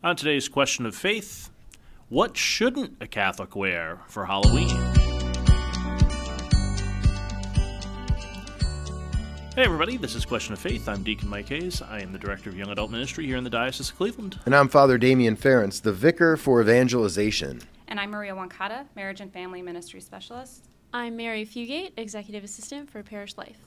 On today's question of faith, what shouldn't a Catholic wear for Halloween? Hey everybody, this is Question of Faith. I'm Deacon Mike. I am the Director of Young Adult Ministry here in the Diocese of Cleveland. And I'm Father Damian Ferentz, the Vicar for Evangelization. And I'm Maria Wankata, Marriage and Family Ministry Specialist. I'm Mary Fugate, Executive Assistant for Parish Life.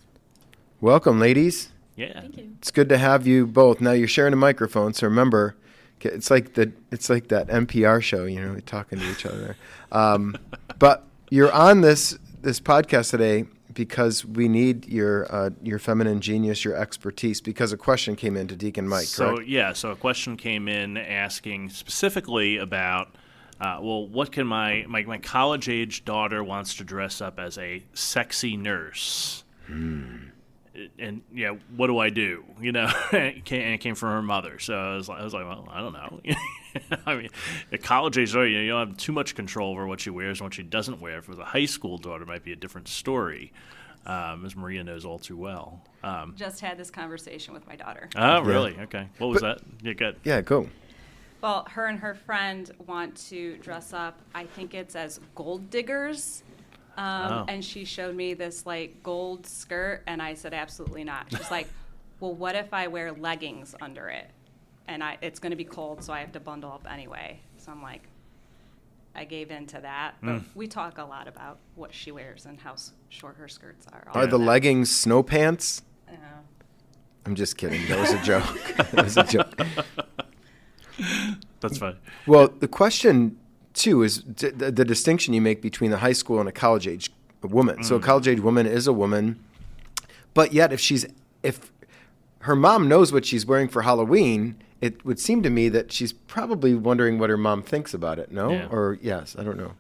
Welcome, ladies. Yeah. Thank you. It's good to have you both. Now you're sharing a microphone, so remember, it's like that NPR show, you know, talking to each other. But you're on this podcast today because we need your feminine genius, your expertise, because a question came in to Deacon Mike, correct? So a question came in asking specifically about, what can my college-age daughter wants to dress up as a sexy nurse? And what do I do? You know, and it came from her mother. So I was like, well, I don't know. I mean, at college age, you don't have too much control over what she wears and what she doesn't wear. If it was a high school daughter, it might be a different story, as Maria knows all too well. Just had this conversation with my daughter. Oh, really? Okay. What was that? Yeah, good. Yeah, go. Well, her and her friend want to dress up, I think it's as gold diggers. And she showed me this like gold skirt, and I said, absolutely not. She's like, well, what if I wear leggings under it? And it's going to be cold, so I have to bundle up anyway. So I'm like, I gave in to that. But we talk a lot about what she wears and how short her skirts are. Are the leggings snow pants? Yeah. I'm just kidding. That was a joke. That was a joke. That's fine. Well, the question, too, is the distinction you make between a high school and a college-age woman. So a college-age woman is a woman, but yet if her mom knows what she's wearing for Halloween, it would seem to me that she's probably wondering what her mom thinks about it, no? Yeah. Or yes, I don't know.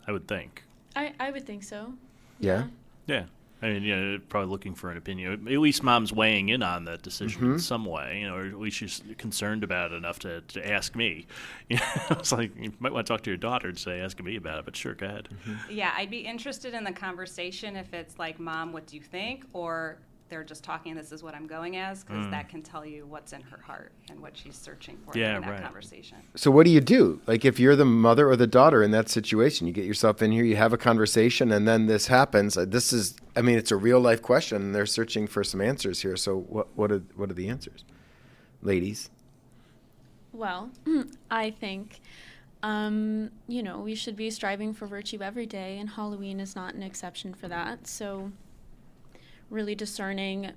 I would think. I would think so. Yeah? Yeah. I mean, probably looking for an opinion. At least mom's weighing in on that decision in some way, or at least she's concerned about it enough to ask me. It's like, you might want to talk to your daughter and say, ask me about it, but sure, go ahead. Yeah, I'd be interested in the conversation if it's like, Mom, what do you think? Or they're just talking, this is what I'm going as, because that can tell you what's in her heart and what she's searching for in that conversation. So what do you do? Like if you're the mother or the daughter in that situation, you get yourself in here, you have a conversation, and then this happens. It's a real life question, and they're searching for some answers here. So what are the answers? Ladies? Well, I think, we should be striving for virtue every day, and Halloween is not an exception for that. So really discerning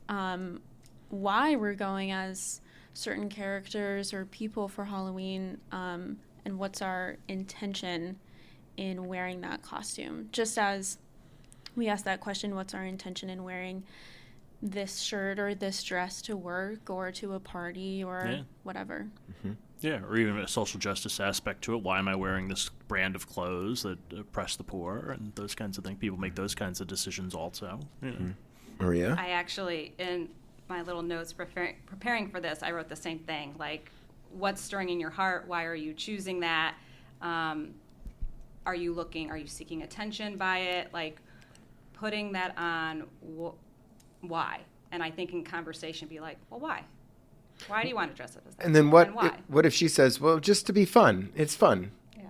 why we're going as certain characters or people for Halloween, and what's our intention in wearing that costume. Just as we ask that question, what's our intention in wearing this shirt or this dress to work or to a party or whatever. Mm-hmm. Yeah, or even a social justice aspect to it. Why am I wearing this brand of clothes that oppress the poor and those kinds of things? People make those kinds of decisions also. Yeah. Mm-hmm. Maria? I actually, in my little notes preparing for this, I wrote the same thing. Like, what's stirring in your heart? Why are you choosing that? Are you seeking attention by it? Like, putting that on, why? And I think in conversation, be like, well, why? Why do you want to dress up as that? And then what if she says, well, just to be fun. It's fun. Yeah.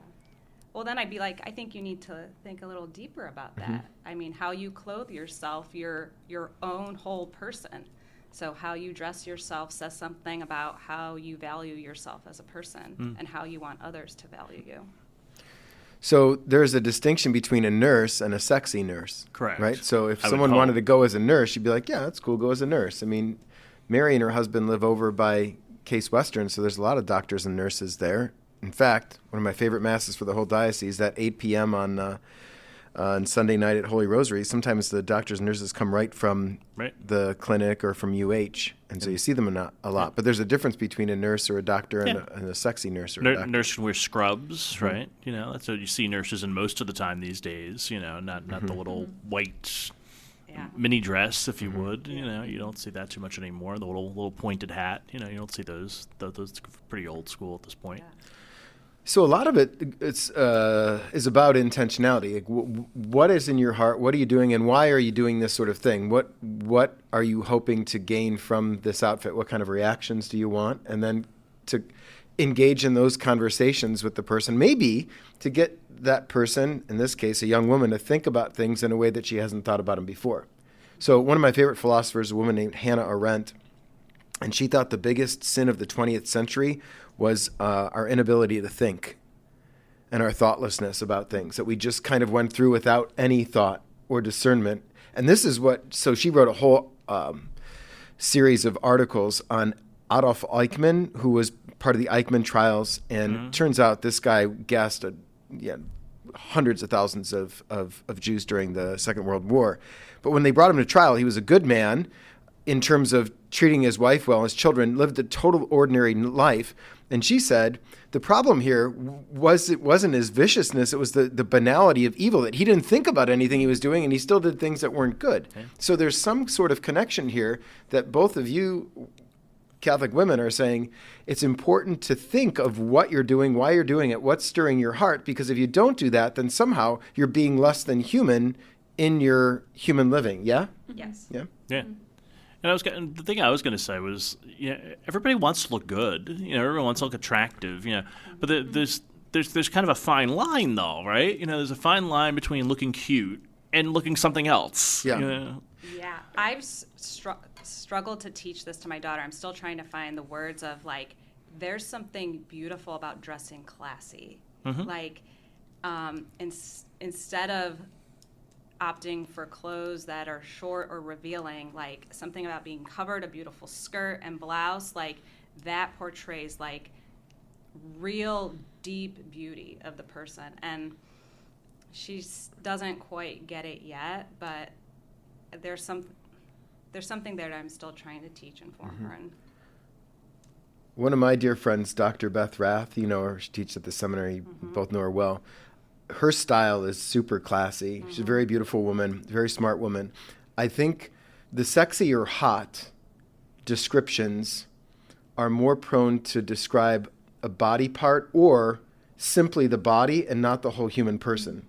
Well, then I'd be like, I think you need to think a little deeper about that. I mean, how you clothe yourself, you're your own whole person. So how you dress yourself says something about how you value yourself as a person and how you want others to value you. So there's a distinction between a nurse and a sexy nurse. Correct. Right? So if someone wanted to go as a nurse, you'd be like, yeah, that's cool, go as a nurse. I mean, Mary and her husband live over by Case Western, so there's a lot of doctors and nurses there. In fact, one of my favorite masses for the whole diocese, at 8 p.m. on Sunday night at Holy Rosary, sometimes the doctors and nurses come right from the clinic or from UH, and so you see them a lot. But there's a difference between a nurse or a doctor and a sexy nurse or a doctor. Nurse can wear scrubs, right? That's what you see nurses in most of the time these days, not the little white mini dress, if you would. You don't see that too much anymore. The little pointed hat, you don't see those. Those are pretty old school at this point. Yeah. So a lot of it is about intentionality. Like, what is in your heart? What are you doing, and why are you doing this sort of thing? What are you hoping to gain from this outfit? What kind of reactions do you want? And then to engage in those conversations with the person, maybe to get that person, in this case, a young woman, to think about things in a way that she hasn't thought about them before. So one of my favorite philosophers is a woman named Hannah Arendt, and she thought the biggest sin of the 20th century was our inability to think and our thoughtlessness about things, that we just kind of went through without any thought or discernment. And this is so she wrote a whole series of articles on Adolf Eichmann, who was part of the Eichmann trials, and turns out this guy gassed hundreds of thousands of Jews during the Second World War. But when they brought him to trial, he was a good man in terms of treating his wife well, his children, lived a total ordinary life. And she said, the problem here it wasn't his viciousness, it was the banality of evil, that he didn't think about anything he was doing, and he still did things that weren't good. Okay. So there's some sort of connection here that both of you Catholic women are saying it's important to think of what you're doing, why you're doing it, what's stirring your heart, because if you don't do that, then somehow you're being less than human in your human living. Yeah? Yes. Yeah? Yeah. And the thing I was going to say was, everybody wants to look good. Everyone wants to look attractive. But there's kind of a fine line, though, right? There's a fine line between looking cute and looking something else. Yeah. Yeah. I've struggled to teach this to my daughter. I'm still trying to find the words of there's something beautiful about dressing classy. Mm-hmm. Instead of opting for clothes that are short or revealing, something about being covered, a beautiful skirt and blouse, that portrays real deep beauty of the person. And she doesn't quite get it yet, but there's something there that I'm still trying to teach and form her. And one of my dear friends, Dr. Beth Rath, her, she teaches at the seminary, you both know her well. Her style is super classy. She's a very beautiful woman, very smart woman. I think the sexy or hot descriptions are more prone to describe a body part or simply the body and not the whole human person,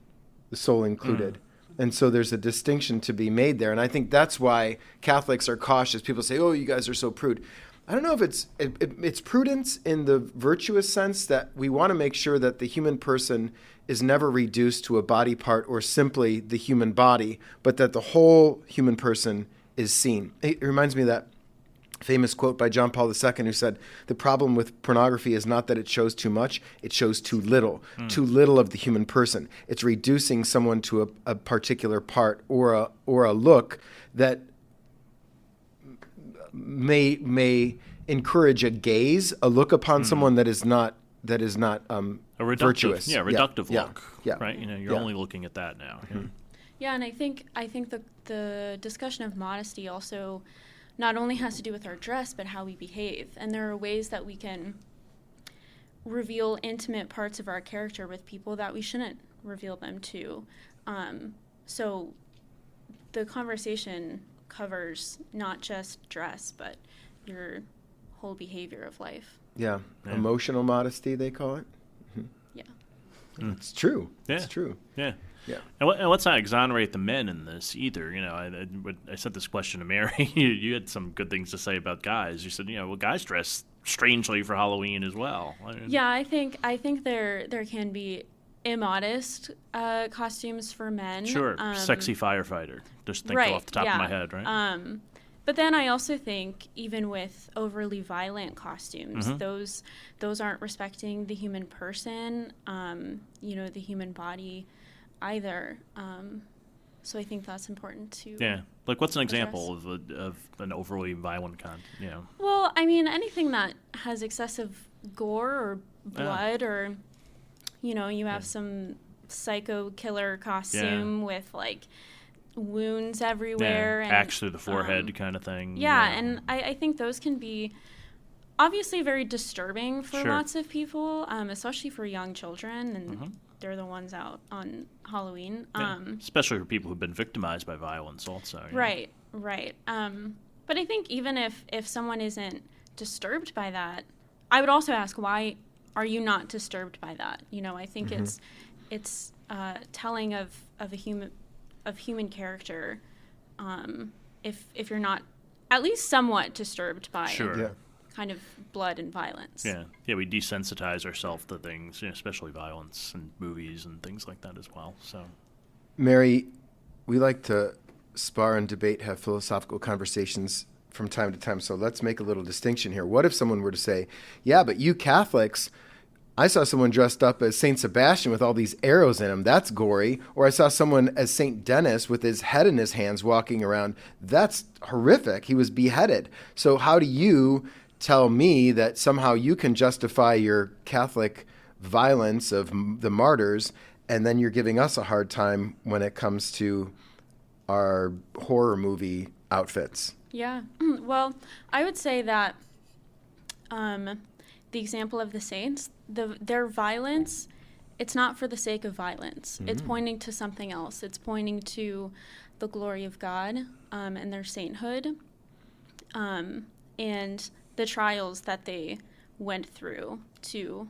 the soul included. And so there's a distinction to be made there. And I think that's why Catholics are cautious. People say, oh, you guys are so prude. I don't know if it's prudence in the virtuous sense that we want to make sure that the human person is never reduced to a body part or simply the human body, but that the whole human person is seen. It reminds me of that famous quote by John Paul II, who said, the problem with pornography is not that it shows too much, it shows too little of the human person. It's reducing someone to a particular part or a look that may encourage a gaze, a look upon someone that is not a reductive, virtuous. Yeah, reductive look. Yeah. Right? You're only looking at that now. Mm-hmm. Yeah, and I think the discussion of modesty also not only has to do with our dress, but how we behave. And there are ways that we can reveal intimate parts of our character with people that we shouldn't reveal them to. So the conversation covers not just dress, but your whole behavior of life. Yeah. Emotional modesty, they call it. Mm-hmm. Yeah. It's true. Yeah. It's true. Yeah. Yeah. And let's not exonerate the men in this either. I sent this question to Mary. You had some good things to say about guys. You said, guys dress strangely for Halloween as well. Yeah, I think there can be immodest costumes for men. Sure. Sexy firefighter. Just think off the top of my head, right? But then I also think even with overly violent costumes, those aren't respecting the human person, the human body either. So I think that's important to what's an example of an overly violent Well, I mean, anything that has excessive gore or blood or, you have some psycho killer costume with wounds everywhere. And axe through the forehead kind of thing. Yeah, and I think those can be obviously very disturbing for lots of people, especially for young children, and they're the ones out on Halloween. Especially for people who've been victimized by violence also. Right. But I think even if someone isn't disturbed by that, I would also ask, why are you not disturbed by that? I think it's telling of human character if you're not at least somewhat disturbed by kind of blood and violence. Yeah, we desensitize ourselves to things, especially violence and movies and things like that as well. So, Mary, we like to spar and debate, have philosophical conversations from time to time. So let's make a little distinction here. What if someone were to say, yeah, but you Catholics, I saw someone dressed up as St. Sebastian with all these arrows in him. That's gory. Or I saw someone as St. Denis with his head in his hands walking around. That's horrific. He was beheaded. So how do you tell me that somehow you can justify your Catholic violence of the martyrs, and then you're giving us a hard time when it comes to our horror movie outfits? Yeah. Well, I would say that the example of the saints, their violence, it's not for the sake of violence. It's pointing to something else. It's pointing to the glory of God and their sainthood and the trials that they went through to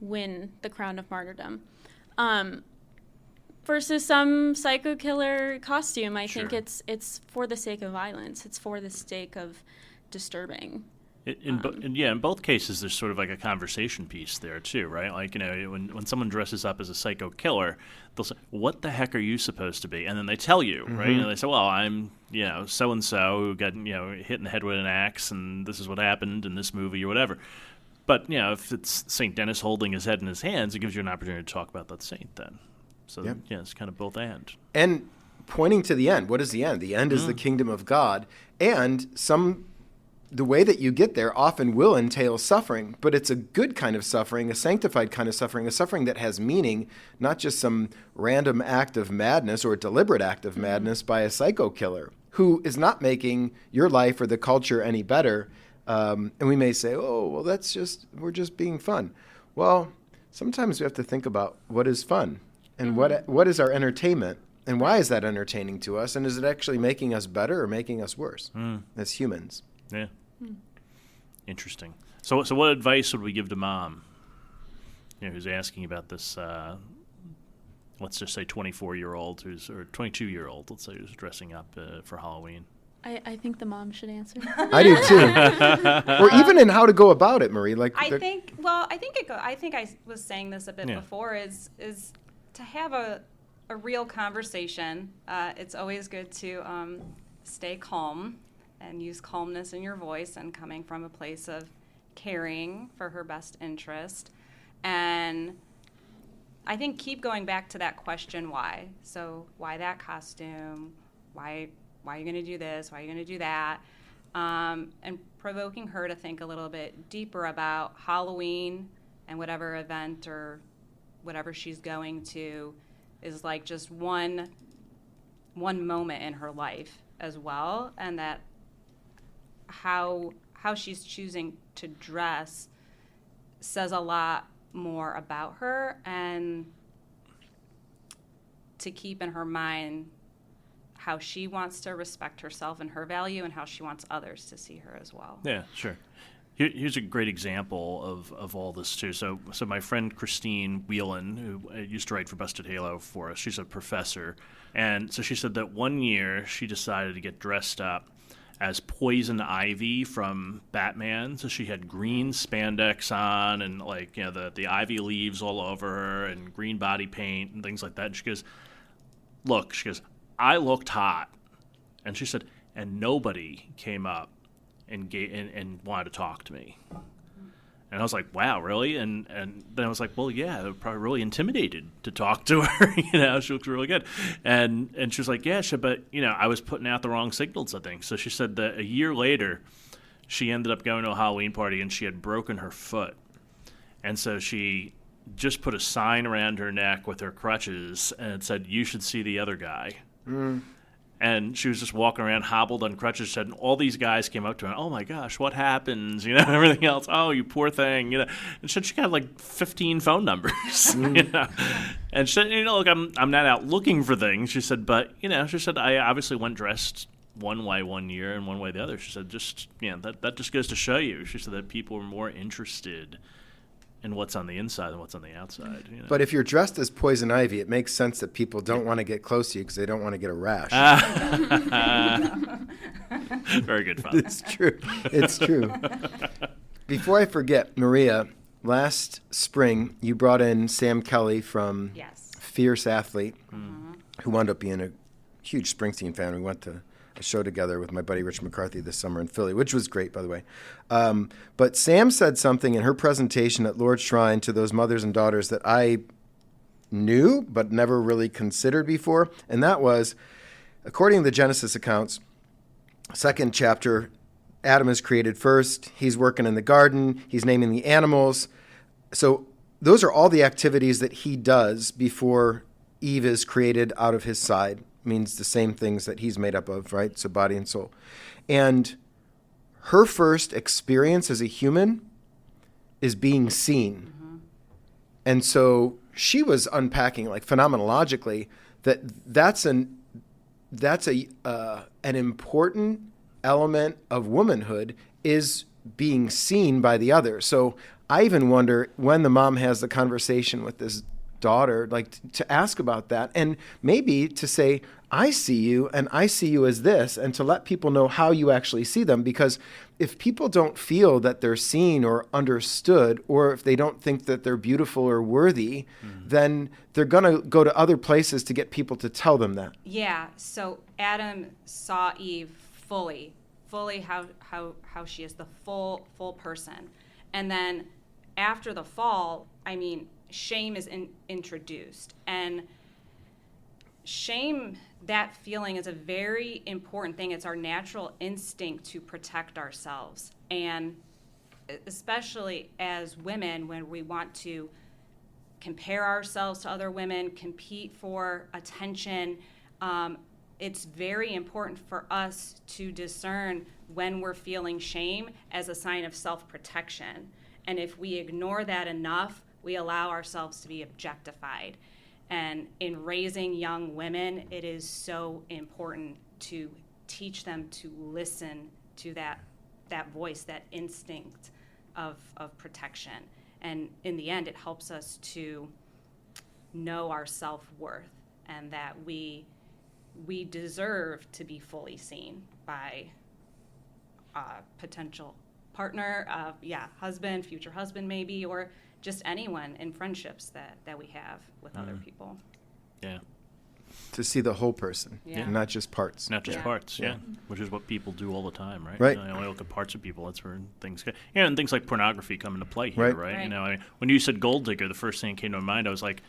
win the crown of martyrdom. Versus some psycho killer costume, I think it's for the sake of violence. It's for the sake of disturbing. In both cases, there's sort of like a conversation piece there too, right? Like, when someone dresses up as a psycho killer, they'll say, "What the heck are you supposed to be?" And then they tell you, right? And they say, "Well, I'm, so and so who got hit in the head with an axe, and this is what happened in this movie or whatever." But if it's Saint Denis holding his head in his hands, it gives you an opportunity to talk about that saint then. So it's kind of both and. And pointing to the end. What is the end? The end is the kingdom of God, and the way that you get there often will entail suffering, but it's a good kind of suffering, a sanctified kind of suffering, a suffering that has meaning, not just some random act of madness or a deliberate act of madness by a psycho killer who is not making your life or the culture any better. And we may say, oh, well, we're just being fun. Well, sometimes we have to think about what is fun and what is our entertainment and why is that entertaining to us, and is it actually making us better or making us worse as humans? Yeah. Interesting. So what advice would we give to mom, who's asking about this, let's just say 24-year-old or 22-year-old, let's say, who's dressing up for Halloween? I think the mom should answer. I do too. Or even in how to go about it, Marie. I think I was saying this a bit before, is to have a real conversation. It's always good to stay calm and use calmness in your voice and coming from a place of caring for her best interest. And I think keep going back to that question, why. So why that costume? Why are you going to do this? Why are you going to do that? And provoking her to think a little bit deeper about Halloween and whatever event or whatever she's going to is like just one moment in her life as well, and that how she's choosing to dress says a lot more about her, and to keep in her mind how she wants to respect herself and her value and how she wants others to see her as well. Yeah, sure. Here's a great example of all this too. So my friend Christine Whelan, who used to write for Busted Halo for us, she's a professor, and so she said that one year she decided to get dressed up as Poison Ivy from Batman. So she had green spandex on and the ivy leaves all over her and green body paint and things like that. And she goes, I looked hot. And she said, and nobody came up and wanted to talk to me. And I was like, wow, really? And then I was like, well, yeah, they're probably really intimidated to talk to her. She looks really good. And she was like, yeah, but, I was putting out the wrong signals, I think. So she said that a year later, she ended up going to a Halloween party and she had broken her foot. And so she just put a sign around her neck with her crutches and it said, you should see the other guy. And she was just walking around hobbled on crutches, and all these guys came up to her, oh my gosh, what happens? Everything else. Oh, you poor thing. And she got like 15 phone numbers. And she said, look, I'm not out looking for things. She said, but she said, I obviously went dressed one way one year and one way the other. She said, that just goes to show you. She said that people are more interested and what's on the inside and what's on the outside. You know? But if you're dressed as poison ivy, it makes sense that people don't want to get close to you because they don't want to get a rash. Very good, Father. It's true. It's true. Before I forget, Maria, last spring you brought in Sam Kelly from Yes. Fierce Athlete, who wound up being a huge Springsteen fan. We went to a show together with my buddy Rich McCarthy this summer in Philly, which was great, by the way. But Sam said something in her presentation at Lord's Shrine to those mothers and daughters that I knew but never really considered before, and that was, according to the Genesis accounts, second chapter, Adam is created first. He's working in the garden. He's naming the animals. So those are all the activities that he does before Eve is created out of his side. Means the same things that he's made up of, right? So body and soul. And her first experience as a human is being seen. And so she was unpacking, like phenomenologically, that's an important element of womanhood is being seen by the other. So I even wonder when the mom has the conversation with this daughter, like to ask about that, and maybe to say, I see you and I see you as this, and to let people know how you actually see them. Because if people don't feel that they're seen or understood, or if they don't think that they're beautiful or worthy, then they're going to go to other places to get people to tell them that. Yeah, so Adam saw Eve fully how she is the full person. And then after the fall, I mean, shame is introduced. And shame, that feeling is a very important thing. It's our natural instinct to protect ourselves. And especially as women, when we want to compare ourselves to other women, compete for attention, it's very important for us to discern when we're feeling shame as a sign of self-protection. And if we ignore that enough, we allow ourselves to be objectified. And in raising young women, it is so important to teach them to listen to that voice, that instinct of protection. And in the end, it helps us to know our self-worth and that we deserve to be fully seen by a potential partner, husband, future husband maybe, or just anyone in friendships that we have with other people. Yeah. To see the whole person, and not just parts. Not just parts, yeah. Which is what people do all the time, right? Right. You know, they only look at parts of people. That's where things go. Yeah, and things like pornography come into play here, right? You know, I mean, when you said gold digger, the first thing that came to my mind, I was like,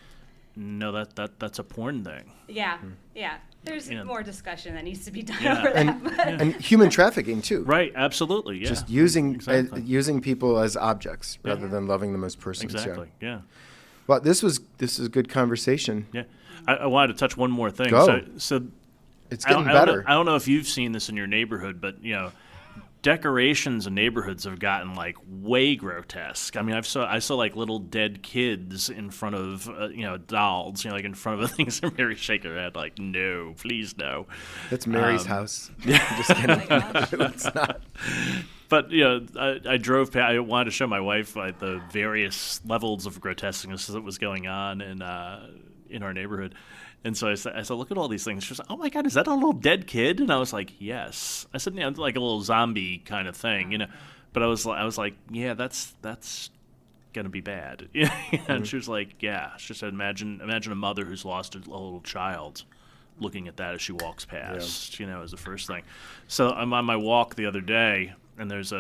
no, that's a porn thing. Yeah, yeah. There's more discussion that needs to be done over that. And human trafficking, too. Right, absolutely, yeah. Just using people as objects rather than loving them as persons. Exactly, yeah. Well, this is a good conversation. Yeah. I wanted to touch one more thing. Go. So it's getting better. I don't know if you've seen this in your neighborhood, but, you know, decorations in neighborhoods have gotten like way grotesque. I mean, I saw like little dead kids in front of dolls, like in front of things. And Mary shake her head like, no, please no. That's Mary's house. Just kidding. Let's not. But I drove past. I wanted to show my wife like the various levels of grotesqueness that was going on in our neighborhood. And so I said, look at all these things. She was like, oh, my God, is that a little dead kid? And I was like, yes. I said, like a little zombie kind of thing, But I was like, yeah, that's going to be bad. And she was like, yeah. She said, imagine a mother who's lost a little child looking at that as she walks past, as the first thing. So I'm on my walk the other day, and there's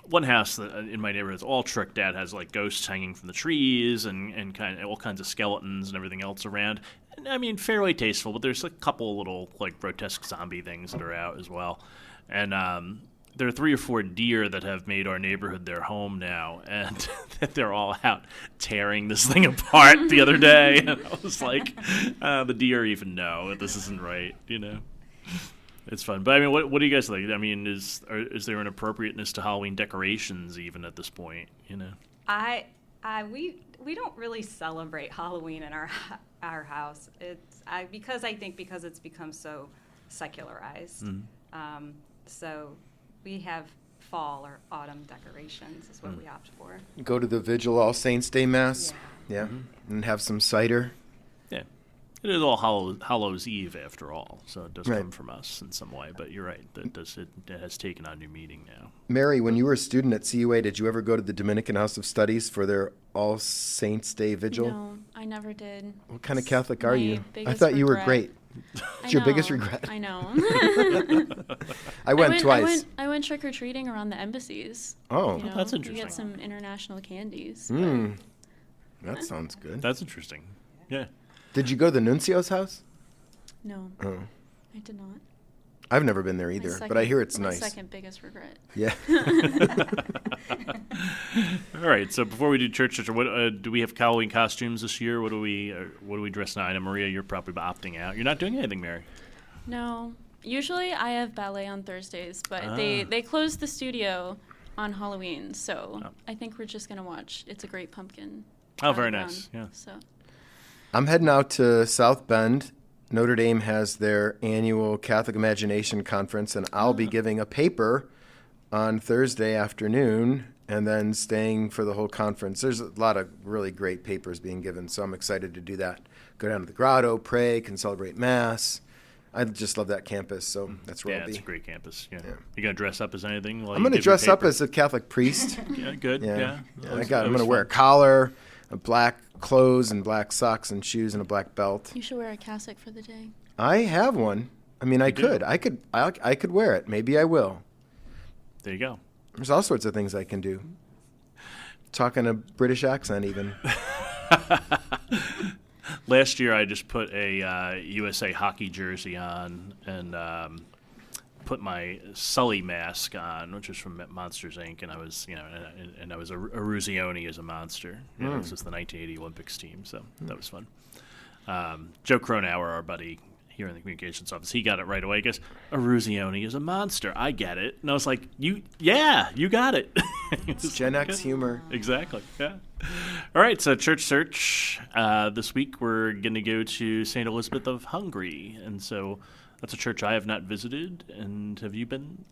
one house that in my neighborhood is all tricked out, has like ghosts hanging from the trees and kind of all kinds of skeletons and everything else around. And, I mean, fairly tasteful, but there's a couple little like grotesque zombie things that are out as well. And there are 3 or 4 deer that have made our neighborhood their home now, and they're all out tearing this thing apart the other day. And I was like, the deer even know that this isn't right, It's fun. But, I mean, what do you guys think? I mean, is there an appropriateness to Halloween decorations even at this point, We don't really celebrate Halloween in our house. Because it's become so secularized. So we have fall or autumn decorations is what we opt for. Go to the Vigil All Saints Day Mass. Yeah. And have some cider. Yeah. It is all Hallows Eve after all, so it does Right. come from us in some way. But you're right, it has taken on new meaning now. Mary, when you were a student at CUA, did you ever go to the Dominican House of Studies for their All Saints Day Vigil? No, I never did. What kind of Catholic are my you? I biggest thought you were regret. great. It's your biggest know, regret. I know. I went twice. I went trick or treating around the embassies. Oh. You know, That's You interesting. get some international candies. That sounds good. That's interesting. Yeah. Did you go to the Nuncio's house? No, Oh. I did not. I've never been there My either, but I hear it's my nice. second biggest regret. Yeah. All right. So before we do church, what do we have Halloween costumes this year? What do we dress now? I know Maria, you're probably opting out. You're not doing anything, Mary. No, usually I have ballet on Thursdays, but they closed the studio on Halloween, so I think we're just gonna watch It's a Great Pumpkin. Oh, very Charlie nice. Brown. Yeah. So I'm heading out to South Bend. Notre Dame has their annual Catholic Imagination Conference, and I'll be giving a paper on Thursday afternoon and then staying for the whole conference. There's a lot of really great papers being given, so I'm excited to do that. Go down to the grotto, pray, can celebrate Mass. I just love that campus, so that's where Yeah, I'll be. it's a great campus. Yeah. You gonna dress up as anything? I'm going to dress up as a Catholic priest. Yeah, good. Yeah. I'm going to wear a collar, a black clothes, and black socks and shoes, and a black belt. you should wear a cassock for the day. I have one. I mean, I do? could wear it. Maybe I will. There you go. There's all sorts of things I can do. Talking a British accent, even. Last year, I just put a USA hockey jersey on and put my Sully mask on, which is from Monsters Inc. And I was, and I was a Ruzioni as a monster. This was the 1980 Olympics team, so that was fun. Joe Cronauer, our buddy here in the communications office, he got it right away. He goes, "A Ruzioni is a monster. I get it." And I was like, you got it. It's Gen X humor. Exactly. Yeah. All right. So church search. This week we're going to go to St. Elizabeth of Hungary, and so that's a church I have not visited. And have you been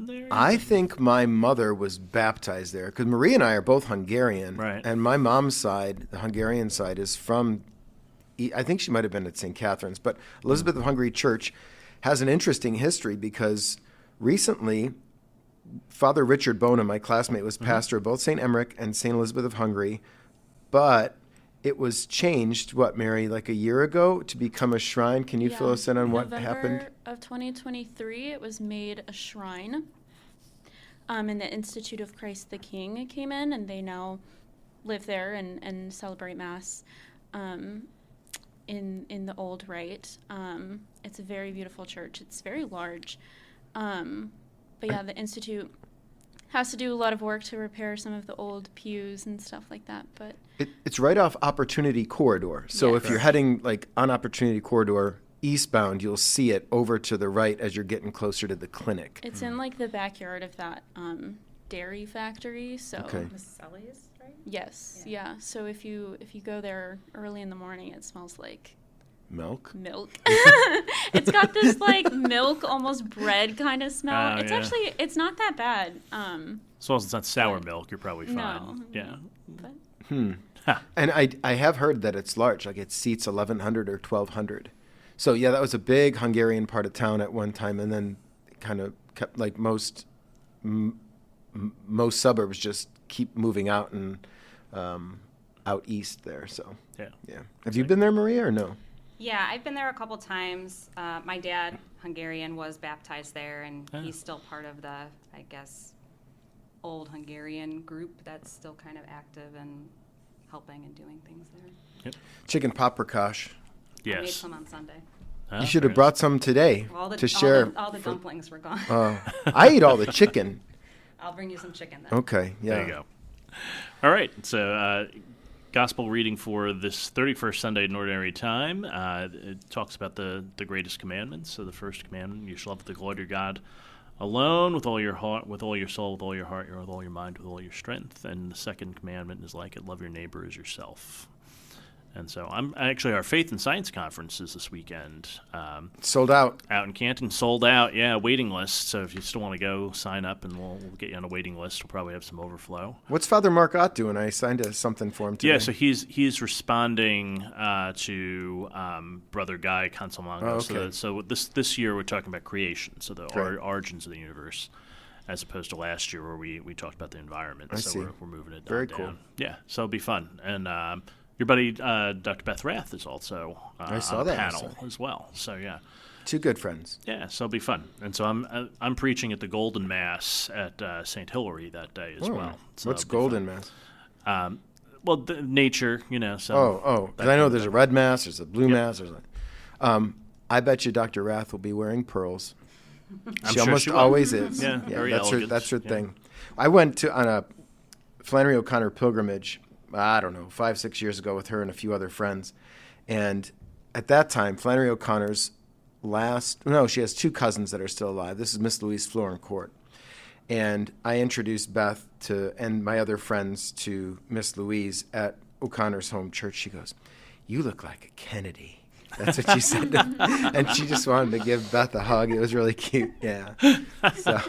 there? I think my mother was baptized there because Marie and I are both Hungarian. Right. And my mom's side, the Hungarian side, is from, I think she might have been at St. Catherine's, but Elizabeth of Hungary Church has an interesting history because recently Father Richard Bona, my classmate, was pastor of both St. Emmerich and St. Elizabeth of Hungary, but it was changed, Mary, like a year ago to become a shrine. Can you fill us in on what happened? November of 2023, it was made a shrine. And the Institute of Christ the King came in, and they now live there and celebrate Mass in the old rite. It's a very beautiful church. It's very large. But yeah, the Institute has to do a lot of work to repair some of the old pews and stuff like that. But It's right off Opportunity Corridor. So Yes. if you're heading on Opportunity Corridor eastbound, you'll see it over to the right as you're getting closer to the clinic. it's in the backyard of that dairy factory. So Okay. Miss Sully's, right? yes, yeah. So if you go there early in the morning, it smells like Milk? milk. It's got this milk, almost bread kind of smell. Oh, It's yeah. actually it's not that bad. As long as it's not sour milk, you're probably fine. No. Yeah. But And I have heard that it's large, like it seats 1,100 or 1,200. So yeah, that was a big Hungarian part of town at one time, and then kind of kept most suburbs just keep moving out and out east there. So Yeah. Have you been there, Maria, or no? Yeah, I've been there a couple times. My dad, Hungarian, was baptized there, and he's still part of the, I guess, old Hungarian group that's still kind of active and helping and doing things there. Chicken paprikash. I made Yes. some on Sunday. You should have brought some today to share. All the dumplings were gone. I eat all the chicken. I'll bring you some chicken then. Okay, yeah. There you go. All right. So, gospel reading for this 31st Sunday in Ordinary Time. It talks about the greatest commandments. So, the first commandment: you shall love the Lord your God alone with all your heart, with all your soul, with all your heart, with all your mind, with all your strength. And the second commandment is like it: love your neighbor as yourself. And so our Faith and Science conference is this weekend. Sold out. Out in Canton, sold out. Yeah, waiting list. So if you still want to go, sign up, and we'll get you on a waiting list. We'll probably have some overflow. What's Father Mark Ott doing? I signed something for him today. Yeah, so he's responding to Brother Guy Consolmango. Oh, okay. So this year we're talking about creation, so the origins of the universe, as opposed to last year where we talked about the environment. I so see. We're moving it Very down. cool. Yeah, so it'll be fun. And your buddy Dr. Beth Rath is also I saw on the that panel also. as well. So yeah. Two good friends. Yeah, so it'll be fun. And so I'm preaching at the Golden Mass at St. Hilary that day as well. So What's it'll be Golden fun. Mass? Well, nature, So Because I know there's a red mass, there's a blue mass. I bet you Dr. Rath will be wearing pearls. She almost always is. Yeah, very elegant. That's her thing. I went on a Flannery O'Connor pilgrimage, I don't know, 5-6 years ago with her and a few other friends. And at that time, Flannery O'Connor's she has 2 cousins that are still alive. This is Miss Louise Florencourt. And I introduced Beth and my other friends to Miss Louise at O'Connor's home church. She goes, "You look like a Kennedy." That's what she said. And she just wanted to give Beth a hug. It was really cute. Yeah. So,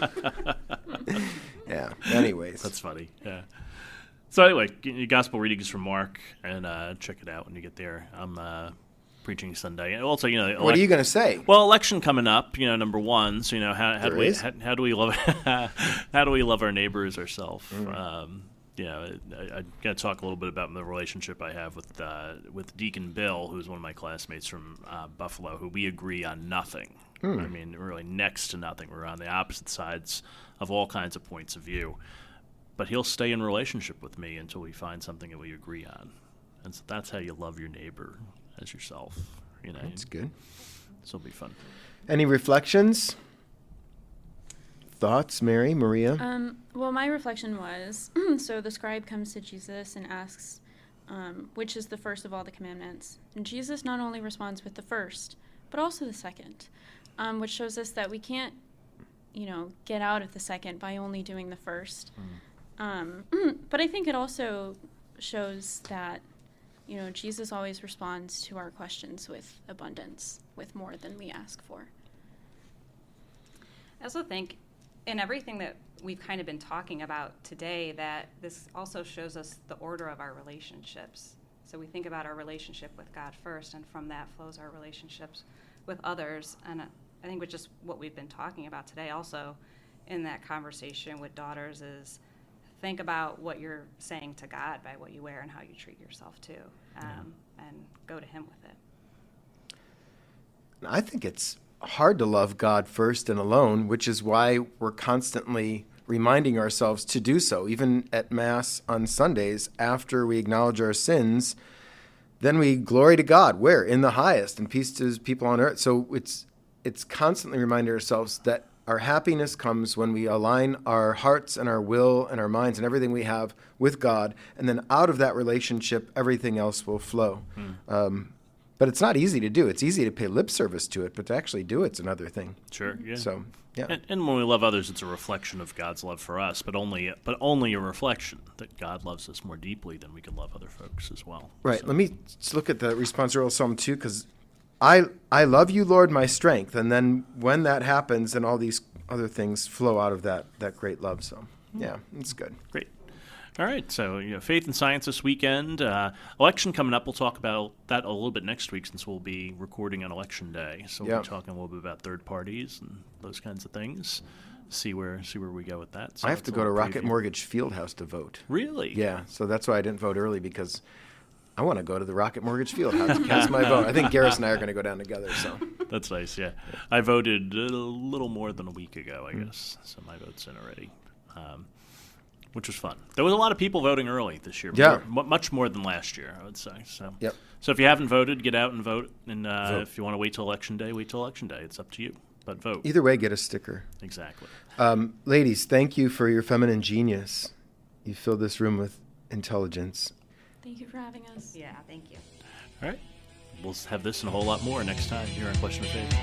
yeah. Anyways. That's funny. Yeah. So anyway, get your gospel readings from Mark and check it out when you get there. I'm preaching Sunday. And also, what are you going to say? Well, election coming up, number one. So, how do we love how do we love our neighbors ourselves? I got to talk a little bit about the relationship I have with Deacon Bill, who's one of my classmates from Buffalo, who we agree on nothing. I mean, really next to nothing. We're on the opposite sides of all kinds of points of view. But he'll stay in relationship with me until we find something that we agree on. And so that's how you love your neighbor as yourself. That's good. So it'll be fun. Any reflections? Thoughts, Mary, Maria? Well, my reflection was, so the scribe comes to Jesus and asks, which is the first of all the commandments? And Jesus not only responds with the first, but also the second, which shows us that we can't, get out of the second by only doing the first. But I think it also shows that, Jesus always responds to our questions with abundance, with more than we ask for. I also think in everything that we've kind of been talking about today, that this also shows us the order of our relationships. So we think about our relationship with God first, and from that flows our relationships with others. And I think with just what we've been talking about today also in that conversation with daughters is think about what you're saying to God by what you wear and how you treat yourself too, and go to him with it. I think it's hard to love God first and alone, which is why we're constantly reminding ourselves to do so. Even at Mass on Sundays, after we acknowledge our sins, then we glory to God. Where? In the highest, and peace to his people on earth. So it's constantly reminding ourselves that our happiness comes when we align our hearts and our will and our minds and everything we have with God, and then out of that relationship, everything else will flow. But it's not easy to do. It's easy to pay lip service to it, but to actually do it's another thing. Sure, yeah. So, yeah. And when we love others, it's a reflection of God's love for us, but only a reflection that God loves us more deeply than we can love other folks as well. Right. So. Let me just look at the responsorial psalm 2, because I love you, Lord, my strength. And then when that happens, then all these other things flow out of that great love. So, yeah, it's good. Great. All right, so Faith and Science this weekend. Election coming up. We'll talk about that a little bit next week since we'll be recording on Election Day. So we'll be talking a little bit about third parties and those kinds of things. See where we go with that. So I have to go to Rocket Mortgage Fieldhouse to vote. Really? Yeah, so that's why I didn't vote early, because I want to go to the Rocket Mortgage Fieldhouse to cast my vote. I think Garris and I are going to go down together. So that's nice. Yeah, I voted a little more than a week ago, I guess. So my vote's in already. Which was fun. There was a lot of people voting early this year. Yeah. Much more than last year, I would say. So, yep. So if you haven't voted, get out and vote. And if you want to wait till Election Day, wait till Election Day. It's up to you. But vote. Either way, get a sticker. Exactly. Ladies, thank you for your feminine genius. You filled this room with intelligence. Thank you for having us. Yeah, thank you. All right. We'll have this and a whole lot more next time here on Question of Faith.